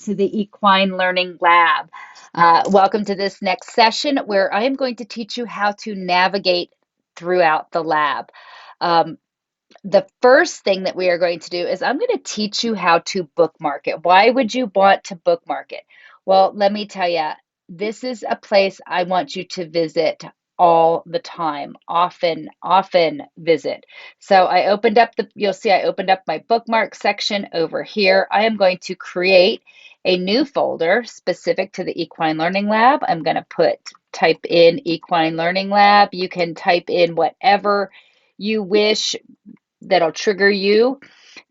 to the Equine Learning Lab. Welcome to this next session where I am going to teach you how to navigate throughout the lab. Um, the first thing that we are going to do is I'm going to teach you how to bookmark it. Why would you want to bookmark it? Well, let me tell you, this is a place I want you to visit all the time, often visit. So I opened up you'll see I opened up my bookmark section over here. I am going to create a new folder specific to the Equine Learning Lab. I'm going to type in Equine Learning Lab. You can type in whatever you wish that'll trigger you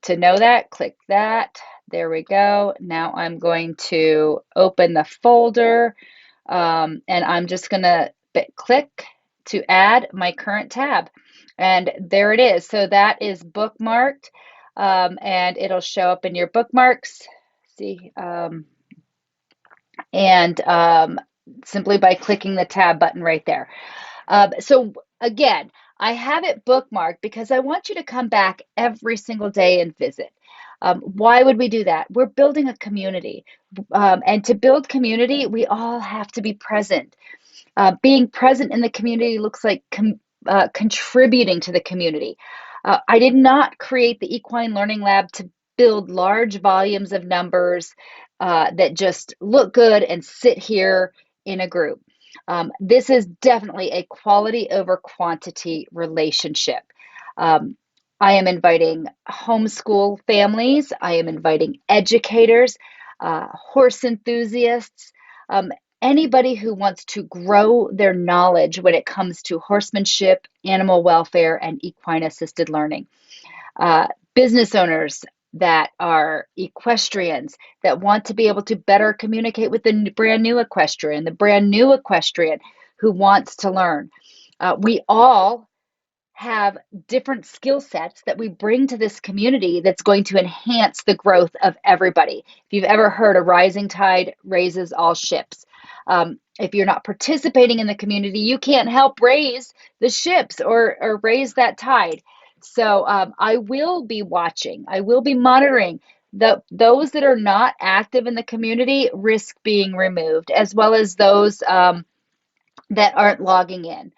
to know that. Click that. There we go. Now I'm going to open the folder and I'm just going to click to add my current tab. And there it is. So that is bookmarked and it'll show up in your bookmarks. See, and simply by clicking the tab button right there. So again, I have it bookmarked because I want you to come back every single day and visit. Why would we do that? We're building a community. And to build community, we all have to be present. Being present in the community looks like contributing to the community. I did not create the Equine Learning Lab to build large volumes of numbers that just look good and sit here in a group. This is definitely a quality over quantity relationship. I am inviting homeschool families. I am inviting educators, horse enthusiasts, anybody who wants to grow their knowledge when it comes to horsemanship, animal welfare, and equine assisted learning. Business owners that are equestrians that want to be able to better communicate with the brand new equestrian who wants to learn. We all have different skill sets that we bring to this community that's going to enhance the growth of everybody. If you've ever heard a rising tide raises all ships. If you're not participating in the community, you can't help raise the ships or raise that tide. So I will be watching, I will be monitoring those that are not active in the community risk being removed, as well as those that aren't logging in.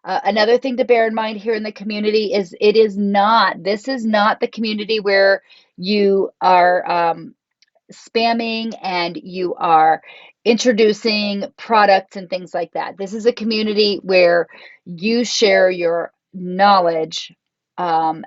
Another thing to bear in mind here in the community is this is not the community where you are spamming and you are introducing products and things like that. This is a community where you share your knowledge and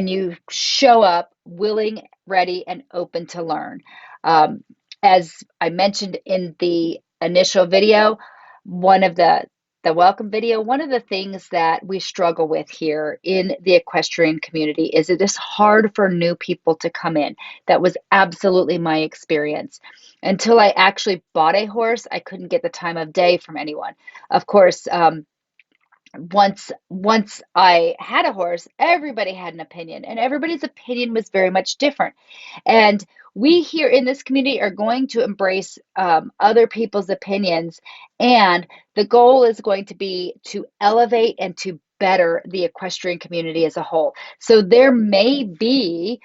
you show up willing, ready, and open to learn. As I mentioned in the initial video, one of the welcome video, one of the things that we struggle with here in the equestrian community is it is hard for new people to come in. That was absolutely my experience. Until I actually bought a horse, I couldn't get the time of day from anyone. Of course, once I had a horse, everybody had an opinion, and everybody's opinion was very much different. And we here in this community are going to embrace other people's opinions, and the goal is going to be to elevate and to better the equestrian community as a whole. So there may be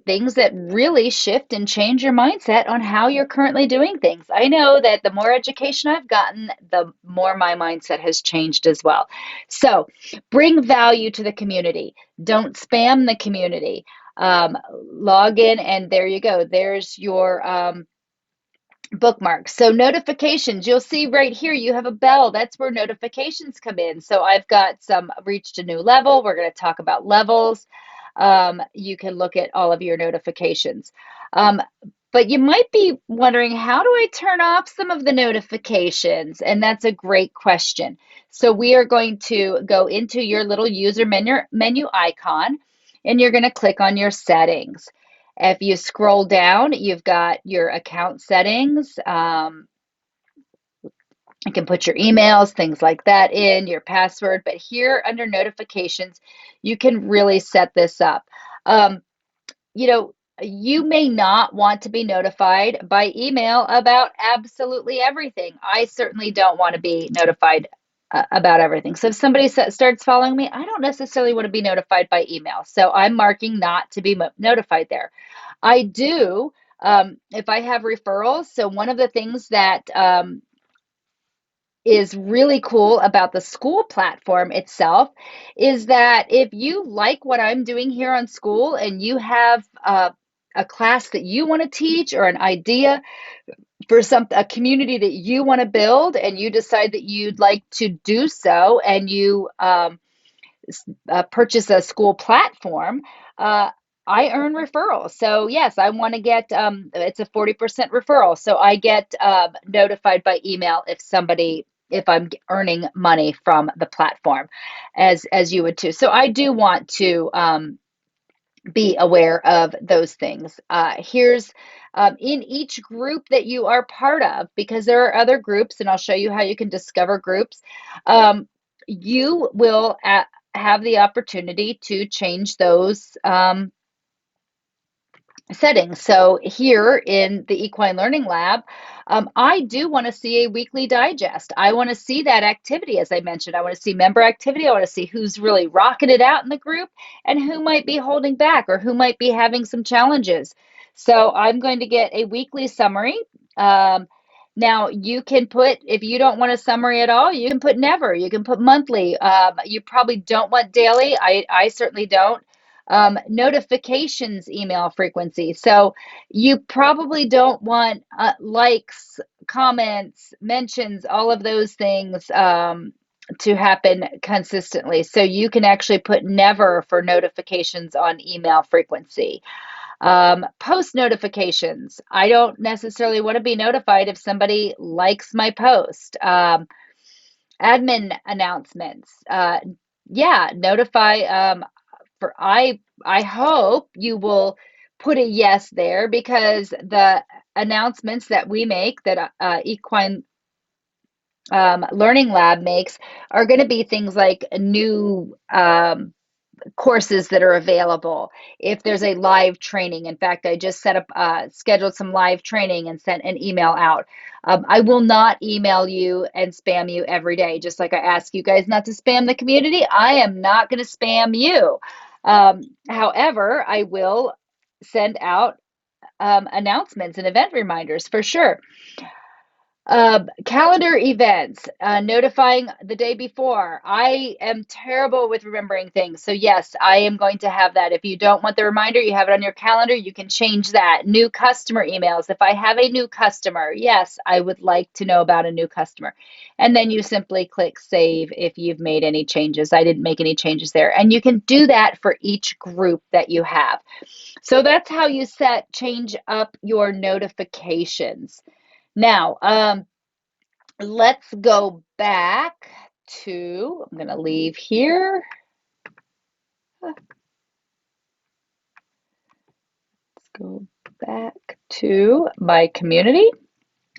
things that really shift and change your mindset on how you're currently doing things. I know that the more education I've gotten, the more my mindset has changed as well. So bring value to the community. Don't spam the community. Log in and there you go. There's your bookmarks. So notifications, you'll see right here, you have a bell. That's where notifications come in. So I've got some reached a new level. We're going to talk about levels. You can look at all of your notifications. But you might be wondering, how do I turn off some of the notifications? And that's a great question. So we are going to go into your little user menu icon, and you're going to click on your settings. If you scroll down, you've got your account settings. You can put your emails, things like that in, your password, but here under notifications, you can really set this up. You know, you may not want to be notified by email about absolutely everything. I certainly don't want to be notified about everything. So if somebody starts following me, I don't necessarily want to be notified by email. So I'm marking not to be notified there. I do, if I have referrals. So one of the things that is really cool about the school platform itself is that if you like what I'm doing here on school and you have a class that you want to teach or an idea for a community that you want to build and you decide that you'd like to do so and you purchase a school platform, uh, I earn referrals. So yes, I want to get it's a 40% referral. So I get notified by email if I'm earning money from the platform, as you would too. So I do want to be aware of those things. Here's in each group that you are part of, because there are other groups, and I'll show you how you can discover groups. You will have the opportunity to change those settings. So here in the Equine Learning Lab, I do want to see a weekly digest. I want to see that activity, as I mentioned. I want to see member activity. I want to see who's really rocking it out in the group and who might be holding back or who might be having some challenges. So I'm going to get a weekly summary. Um, Now you can put, if you don't want a summary at all, you can put never. You can put monthly. You probably don't want daily. I certainly don't. Notifications email frequency. So you probably don't want likes, comments, mentions, all of those things to happen consistently. So you can actually put never for notifications on email frequency. Post notifications. I don't necessarily want to be notified if somebody likes my post. Admin announcements. Yeah, notify. For I hope you will put a yes there, because the announcements that we make, that Equine Learning Lab makes, are going to be things like new courses that are available. If there's a live training, in fact, I just set up, scheduled some live training and sent an email out. I will not email you and spam you every day. Just like I ask you guys not to spam the community, I am not going to spam you. However, I will send out announcements and event reminders for sure. Calendar events, notifying the day before. I am terrible with remembering things. So yes, I am going to have that. If you don't want the reminder, you have it on your calendar, you can change that. New customer emails. If I have a new customer, yes, I would like to know about a new customer. And then you simply click save if you've made any changes. I didn't make any changes there. And you can do that for each group that you have. So that's how you change up your notifications. Now, let's go back to, I'm going to leave here. Let's go back to my community.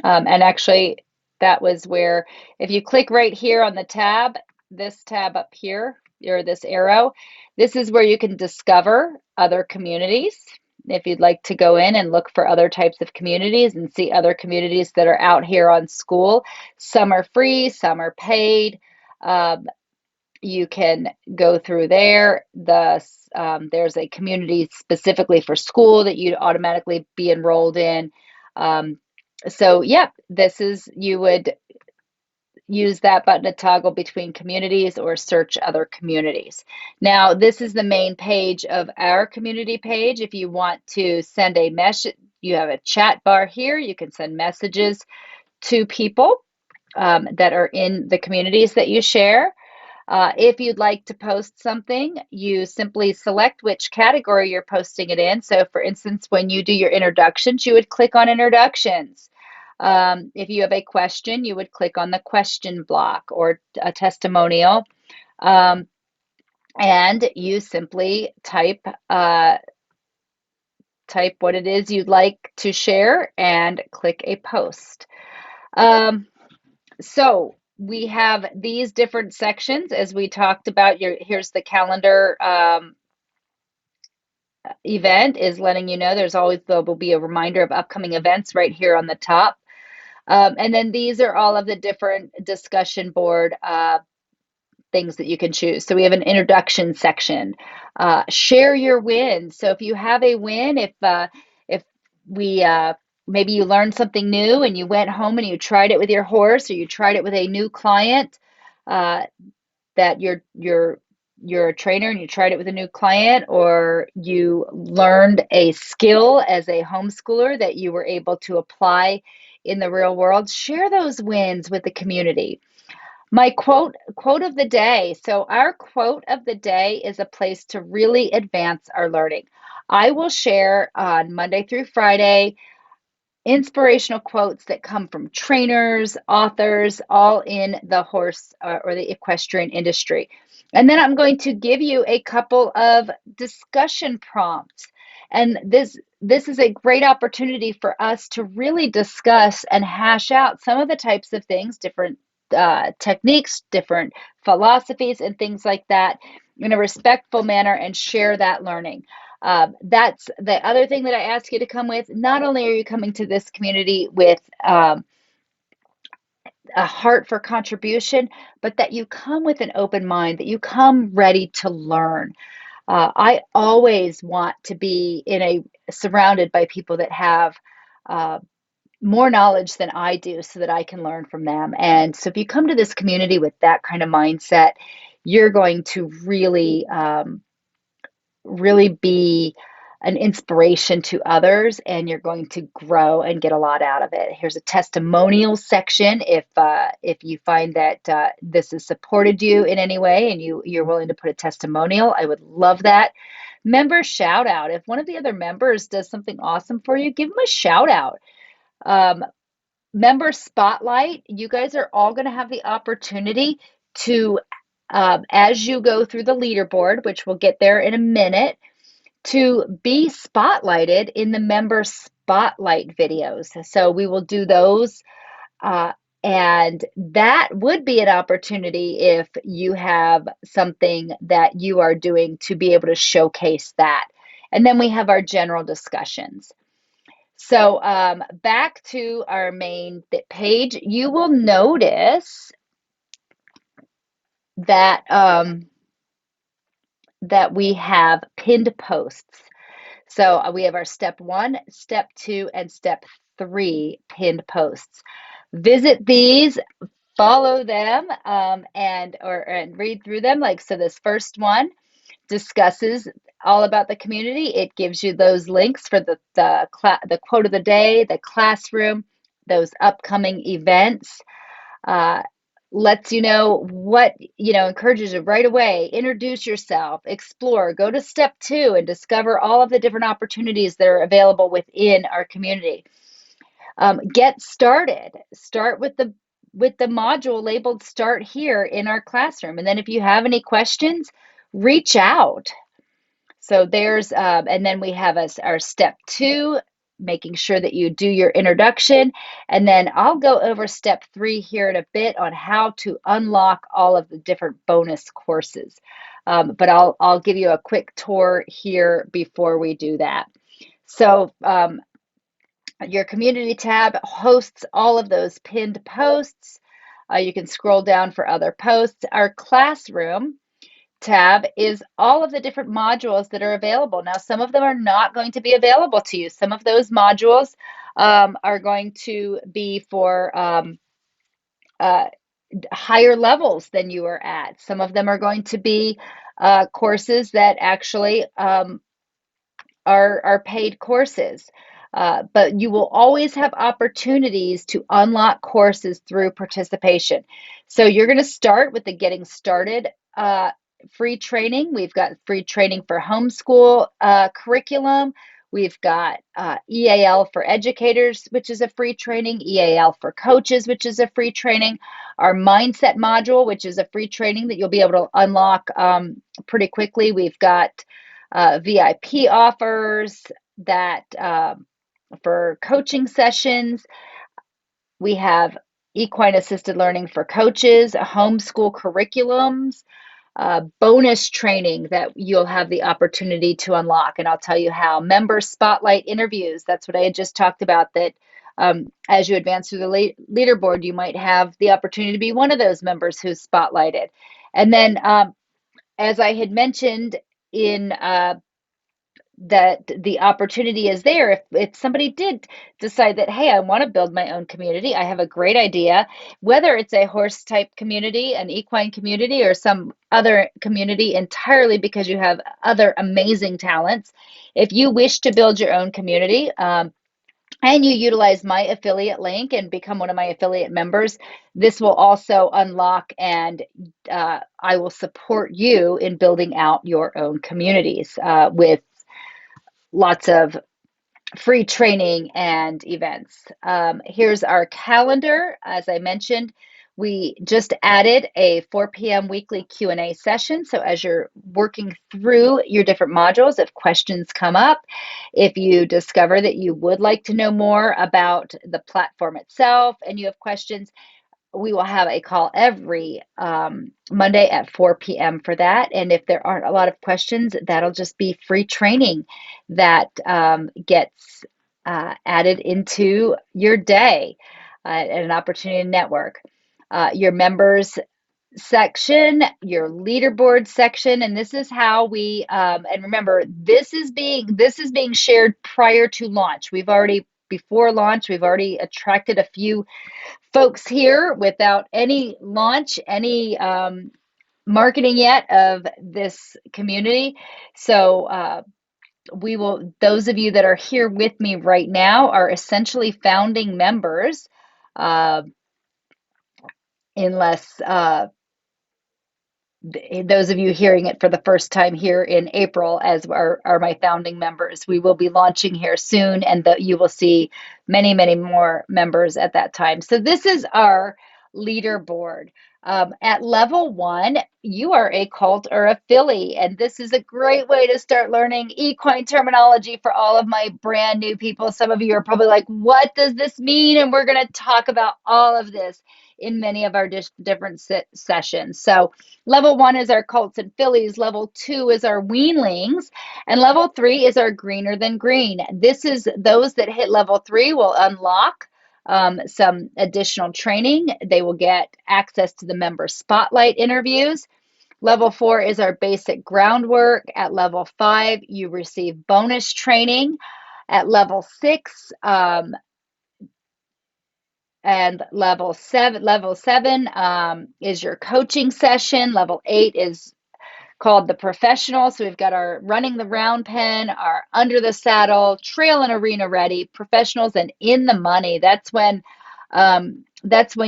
And actually, that was where, if you click right here on the tab, this tab up here, or this arrow, this is where you can discover other communities. If you'd like to go in and look for other types of communities and see other communities that are out here on school, some are free, some are paid. You can go through there. There's a community specifically for school that you'd automatically be enrolled in. So, yep, you would use that button to toggle between communities or search other communities. Now, this is the main page of our community page. If you want to send a message, you have a chat bar here. You can send messages to people that are in the communities that you share. If you'd like to post something, you simply select which category you're posting it in. So for instance, when you do your introductions, you would click on introductions. If you have a question, you would click on the question block, or a testimonial. And you simply type what it is you'd like to share and click a post. So we have these different sections, as we talked about. Here's the calendar event, is letting you know there will be a reminder of upcoming events right here on the top. And then these are all of the different discussion board things that you can choose. So we have an introduction section. Share your win. So if you have a win, we maybe you learned something new and you went home and you tried it with your horse, or you tried it with a new client, uh, that you're a trainer and you tried it with a new client, or you learned a skill as a homeschooler that you were able to apply in the real world. Share those wins with the community. My quote of the day. So our quote of the day is a place to really advance our learning. I will share on Monday through Friday inspirational quotes that come from trainers, authors, all in the horse or the equestrian industry. And then I'm going to give you a couple of discussion prompts. And this is a great opportunity for us to really discuss and hash out some of the types of things, different techniques, different philosophies, and things like that in a respectful manner, and share that learning. That's the other thing that I ask you to come with. Not only are you coming to this community with a heart for contribution, but that you come with an open mind, that you come ready to learn. I always want to be surrounded by people that have uh, more knowledge than I do, so that I can learn from them. And so if you come to this community with that kind of mindset, you're going to really be an inspiration to others, and you're going to grow and get a lot out of it. Here's a testimonial section. If you find that this has supported you in any way, and you're willing to put a testimonial, I would love that. Member shout out. If one of the other members does something awesome for you, give them a shout out. Um, Member spotlight. You guys are all going to have the opportunity to, as you go through the leaderboard, which we'll get there in a minute, to be spotlighted in the member spotlight videos. So we will do those. Uh, and that would be an opportunity if you have something that you are doing to be able to showcase that. And then we have our general discussions. So back to our main page, you will notice that that we have pinned posts. So we have our step 1, step 2, and step 3 pinned posts. Visit these, follow them, and read through them. Like, so this first one discusses all about the community. It gives you those links for the quote of the day, the classroom, those upcoming events. Uh, Lets you know what, encourages you right away. Introduce yourself, explore, go to step 2 and discover all of the different opportunities that are available within our community. Get started. Start with the module labeled Start Here in our classroom. And then if you have any questions, reach out. So and then we have our step 2, making sure that you do your introduction. And then I'll go over step 3 here in a bit on how to unlock all of the different bonus courses. But I'll give you a quick tour here before we do that. So your community tab hosts all of those pinned posts. You can scroll down for other posts. Our classroom tab is all of the different modules that are available. Now, some of them are not going to be available to you. Some of those modules are going to be for uh, higher levels than you are at. Some of them are going to be courses that actually are paid courses. But you will always have opportunities to unlock courses through participation. So you're going to start with the Getting Started free training. We've got free training for homeschool curriculum. We've got EAL for educators, which is a free training, EAL for coaches, which is a free training, our mindset module, which is a free training that you'll be able to unlock pretty quickly. We've got VIP offers that for coaching sessions. We have equine assisted learning for coaches, homeschool curriculums, bonus training that you'll have the opportunity to unlock. And I'll tell you how. Member spotlight interviews. That's what I had just talked about, that as you advance through the leaderboard, you might have the opportunity to be one of those members who's spotlighted. And then, as I had mentioned in that the opportunity is there. If somebody did decide that, hey, I want to build my own community, I have a great idea, whether it's a horse type community, an equine community, or some other community entirely because you have other amazing talents. If you wish to build your own community, and you utilize my affiliate link and become one of my affiliate members, this will also unlock, and I will support you in building out your own communities with lots of free training and events. Here's our calendar. As I mentioned, we just added a 4 p.m. weekly Q&A session. So as you're working through your different modules, if questions come up, if you discover that you would like to know more about the platform itself and you have questions, we will have a call every Monday at 4 p.m. for that. And if there aren't a lot of questions, that'll just be free training that gets added into your day and an opportunity to network. Your members section, your leaderboard section, and this is how we and remember, this is being shared prior to launch. We've already Before launch, we've already attracted a few folks here without any launch, any marketing yet of this community. So those of you that are here with me right now are essentially founding members, uh, unless those of you hearing it for the first time here in April as are my founding members. We will be launching here soon, and you will see many, many more members at that time. So this is our leaderboard. At level 1, you are a cult or a filly, and this is a great way to start learning equine terminology for all of my brand new people. Some of you are probably like, what does this mean? And we're going to talk about all of this in many of our different sessions. So level 1 is our colts and fillies. Level 2 is our weanlings. And level 3 is our greener than green. This is those that hit level 3 will unlock some additional training. They will get access to the member spotlight interviews. Level 4 is our basic groundwork. At level 5, you receive bonus training. At level 6, and level seven is your coaching session. Level 8 is called the professional. So we've got our running the round pen, our under the saddle, trail and arena ready professionals, and in the money. That's when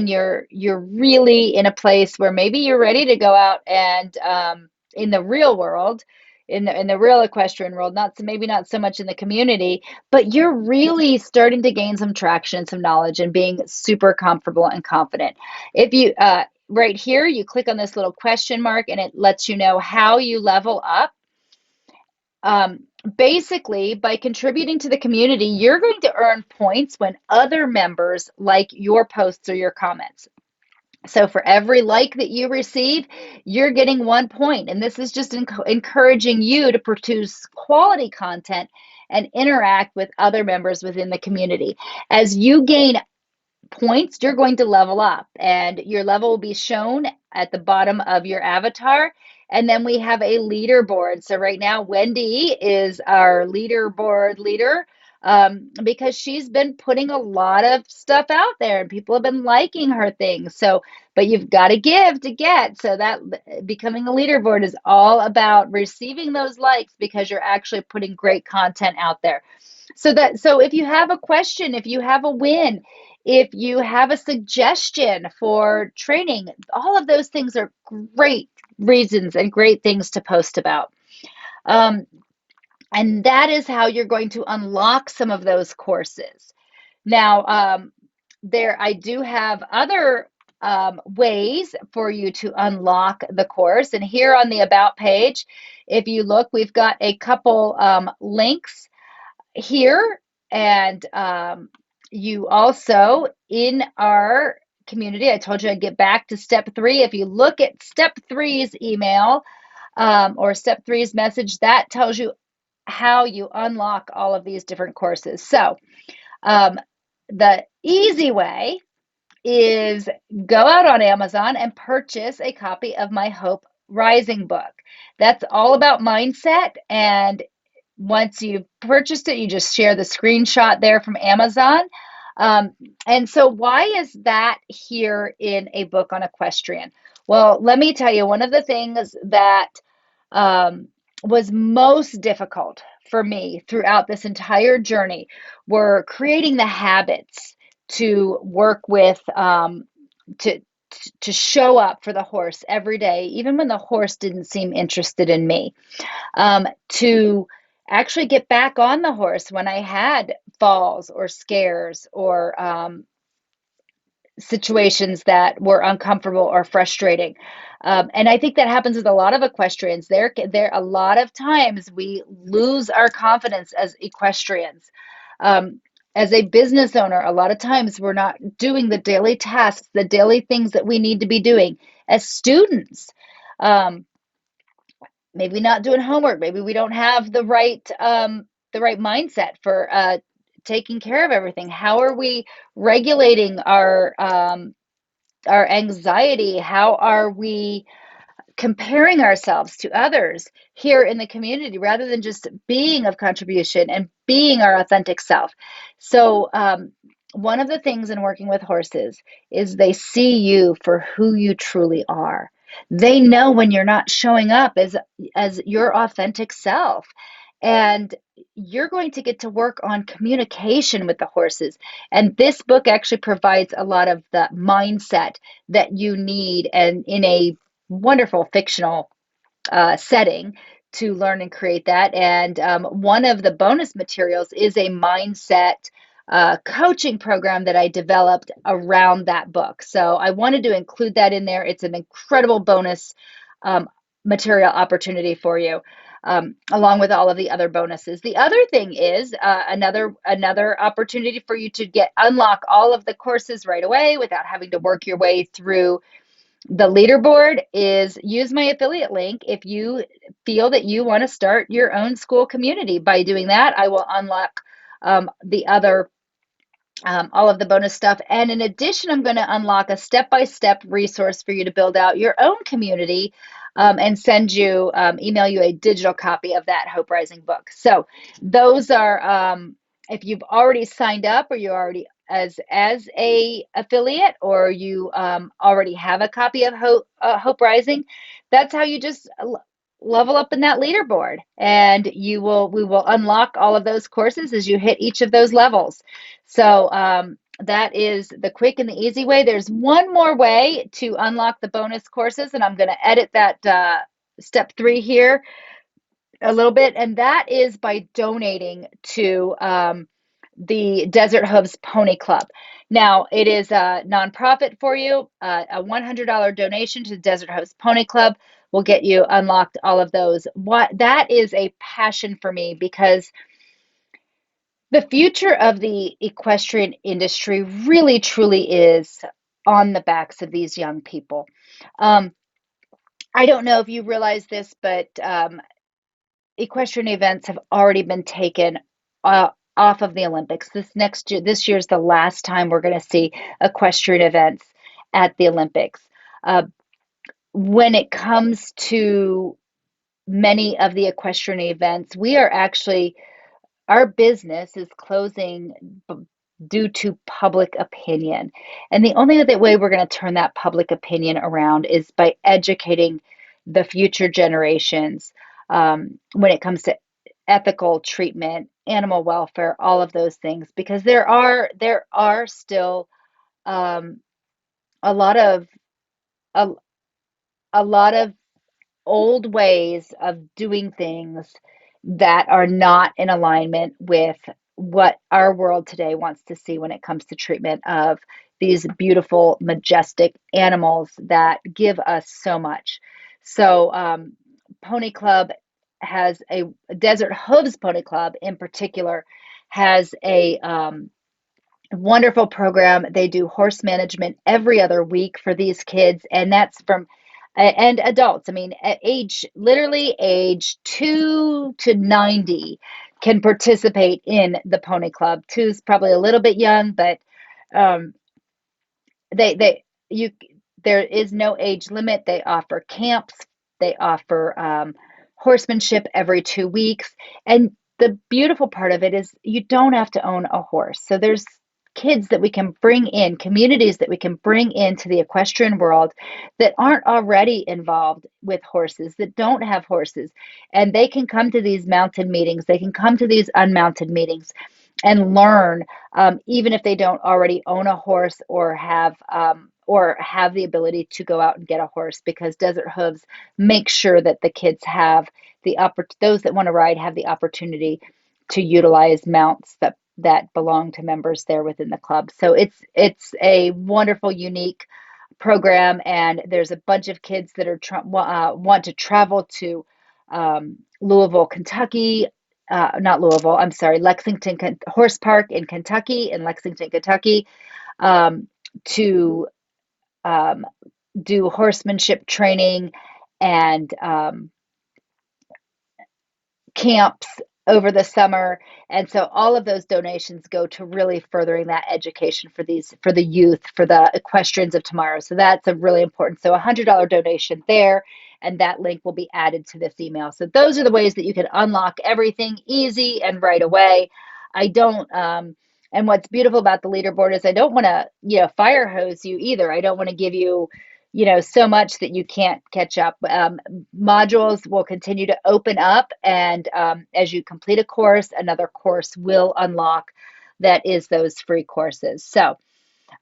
you're really in a place where maybe you're ready to go out and in the real world, in the real equestrian world, maybe not so much in the community, but you're really starting to gain some traction, some knowledge, and being super comfortable and confident. If you right here, you click on this little question mark and it lets you know how you level up. Basically, by contributing to the community, you're going to earn points when other members like your posts or your comments. So for every like that you receive, you're getting 1 point. And this is just encouraging you to produce quality content and interact with other members within the community. As you gain points, you're going to level up, and your level will be shown at the bottom of your avatar. And then we have a leaderboard. So right now, Wendy is our leaderboard leader because she's been putting a lot of stuff out there and people have been liking her things. So, but you've got to give to get. So that becoming a leaderboard is all about receiving those likes because you're actually putting great content out there. So if you have a question, if you have a win, if you have a suggestion for training, all of those things are great reasons and great things to post about. And that is how you're going to unlock some of those courses. Now, I do have other ways for you to unlock the course. And here on the About page, if you look, we've got a couple links here, and you also in our community, I told you I'd get back to step 3. If you look at step 3's email or step 3's message, that tells you how you unlock all of these different courses. So the easy way is go out on Amazon and purchase a copy of my Hope Rising book. That's all about mindset, and once you've purchased it, you just share the screenshot there from Amazon. Um, and so, why is that here in a book on equestrian? Well, let me tell you, one of the things that um, was most difficult for me throughout this entire journey were creating the habits to work with, to to show up for the horse every day, even when the horse didn't seem interested in me, to actually get back on the horse when I had falls or scares or situations that were uncomfortable or frustrating. And I think that happens with a lot of equestrians. There, a lot of times we lose our confidence as equestrians. Um, as a business owner, a lot of times we're not doing the daily tasks, the daily things that we need to be doing. As students, um, maybe not doing homework, maybe we don't have the right mindset for taking care of everything. How are we regulating our anxiety? How are we comparing ourselves to others here in the community rather than just being of contribution and being our authentic self? So, one of the things in working with horses is they see you for who you truly are. They know when you're not showing up as your authentic self. And you're going to get to work on communication with the horses. And this book actually provides a lot of the mindset that you need, and in a wonderful fictional setting to learn and create that. And one of the bonus materials is a mindset coaching program that I developed around that book. So I wanted to include that in there. It's an incredible bonus um, material opportunity for you. Along with all of the other bonuses. The other thing is another opportunity for you to get unlock all of the courses right away without having to work your way through the leaderboard is use my affiliate link if you feel that you want to start your own school community. By doing that, I will unlock the other all of the bonus stuff. And in addition, I'm going to unlock a step-by-step resource for you to build out your own community and send you, email you a digital copy of that Hope Rising book. So those are, if you've already signed up or you already as a affiliate or you already have a copy of Hope Rising, that's how you just level up in that leaderboard. And we will unlock all of those courses as you hit each of those levels. So that is the quick and the easy way. There's one more way to unlock the bonus courses, and I'm going to edit that step 3 here a little bit, and that is by donating to the Desert Hooves Pony Club. Now, it is a nonprofit for you. A $100 donation to the Desert Hooves Pony Club will get you unlocked all of those. What that is a passion for me because the future of the equestrian industry really truly is on the backs of these young people. Um, I don't know if you realize this, but equestrian events have already been taken off of the Olympics. This year's the last time we're going to see equestrian events at the Olympics. Uh, when it comes to many of the equestrian events, we are actually our business is closing due to public opinion. And the only other way we're going to turn that public opinion around is by educating the future generations when it comes to ethical treatment, animal welfare, all of those things, because there are still um, a lot of a, a lot of old ways of doing things that are not in alignment with what our world today wants to see when it comes to treatment of these beautiful, majestic animals that give us so much. So, Pony Club has a Desert Hooves Pony Club in particular has a wonderful program. They do horse management every other week for these kids, and that's from and adults. I mean, at literally age 2 to 90 can participate in the Pony Club. Two's probably a little bit young, but um, they you there is no age limit. They offer camps. They offer horsemanship every 2 weeks, and the beautiful part of it is you don't have to own a horse. So there's kids that we can bring in, communities that we can bring into the equestrian world that aren't already involved with horses, that don't have horses. And they can come to these mounted meetings, they can come to these unmounted meetings and learn, even if they don't already own a horse or have the ability to go out and get a horse, because Desert Hooves makes sure that the kids have those that want to ride have the opportunity to utilize mounts that belong to members there within the club. So it's a wonderful, unique program, and there's a bunch of kids that are want to travel to Louisville, Kentucky. Not Louisville, I'm sorry, Horse Park in Kentucky, in Lexington, Kentucky, um, to um, do horsemanship training and camps over the summer. And so all of those donations go to really furthering that education for the youth, for the equestrians of tomorrow. So that's a really important. So $100 donation there, and that link will be added to this email. So those are the ways that you can unlock everything easy and right away. I don't and what's beautiful about the leaderboard is I don't want to, fire hose you either. I don't want to give you, so much that you can't catch up. Modules will continue to open up, and as you complete a course, another course will unlock that is those free courses. So,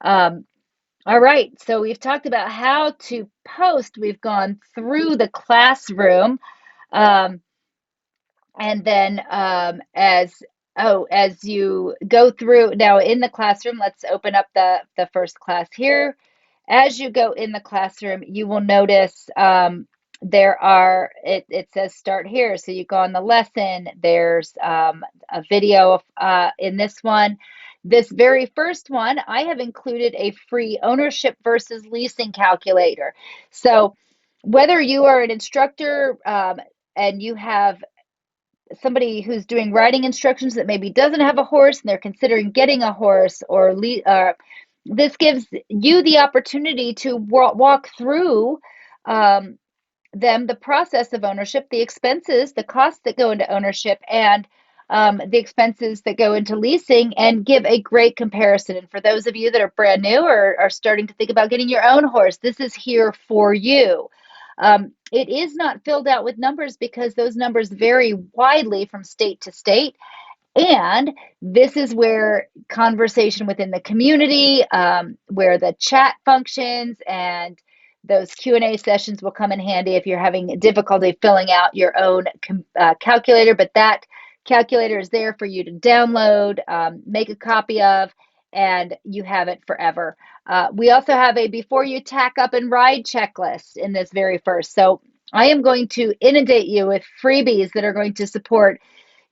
all right. So we've talked about how to post. We've gone through the classroom. Um, and then as you go through now in the classroom, let's open up the first class here. As you go in the classroom, you will notice it says start here. So you go on the lesson, there's a video in this one. This very first one, I have included a free ownership versus leasing calculator. So whether you are an instructor and you have somebody who's doing riding instructions that maybe doesn't have a horse and they're considering getting a horse, this gives you the opportunity to walk through um, the process of ownership, the expenses, the costs that go into ownership, and the expenses that go into leasing, and give a great comparison. And for those of you that are brand new or are starting to think about getting your own horse, this is here for you. It is not filled out with numbers because those numbers vary widely from state to state. And this is where conversation within the community, where the chat functions and those Q&A sessions will come in handy if you're having difficulty filling out your own calculator. But that calculator is there for you to download, make a copy of, and you have it forever. We also have a before you tack up and ride checklist in this very first. So I am going to inundate you with freebies that are going to support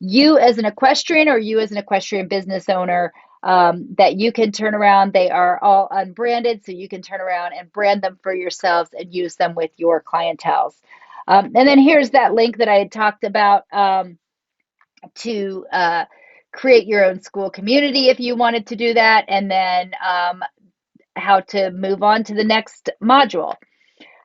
you as an equestrian or you as an equestrian business owner, that you can turn around. They are all unbranded, so you can turn around and brand them for yourselves and use them with your clientels. And then here's that link that I had talked about to create your own school community if you wanted to do that, and then how to move on to the next module.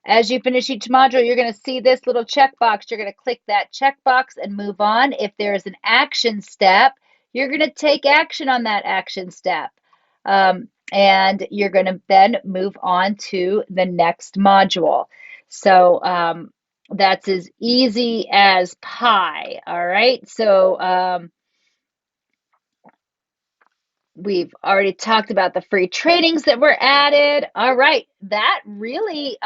As you finish each module, you're going to see this little checkbox. You're going to click that checkbox and move on. If there's an action step, you're going to take action on that action step. And you're going to then move on to the next module. So that's as easy as pie. All right. So we've already talked about the free trainings that were added. All right, that really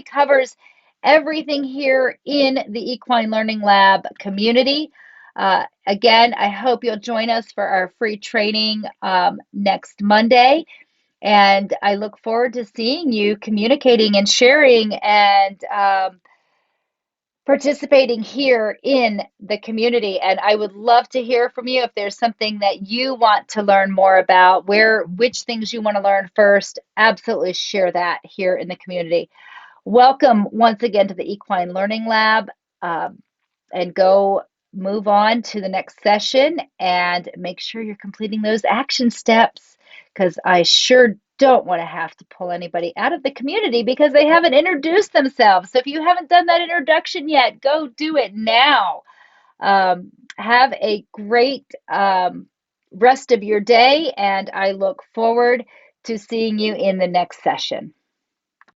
covers everything here in the Equine Learning Lab community. Again, I hope you'll join us for our free training next Monday. And I look forward to seeing you communicating and sharing and participating here in the community. And I would love to hear from you if there's something that you want to learn more about, which things you want to learn first. Absolutely share that here in the community. Welcome once again to the Equine Learning Lab, and go move on to the next session and make sure you're completing those action steps, because I sure don't want to have to pull anybody out of the community because they haven't introduced themselves. So if you haven't done that introduction yet, go do it now. Have a great rest of your day, and I look forward to seeing you in the next session.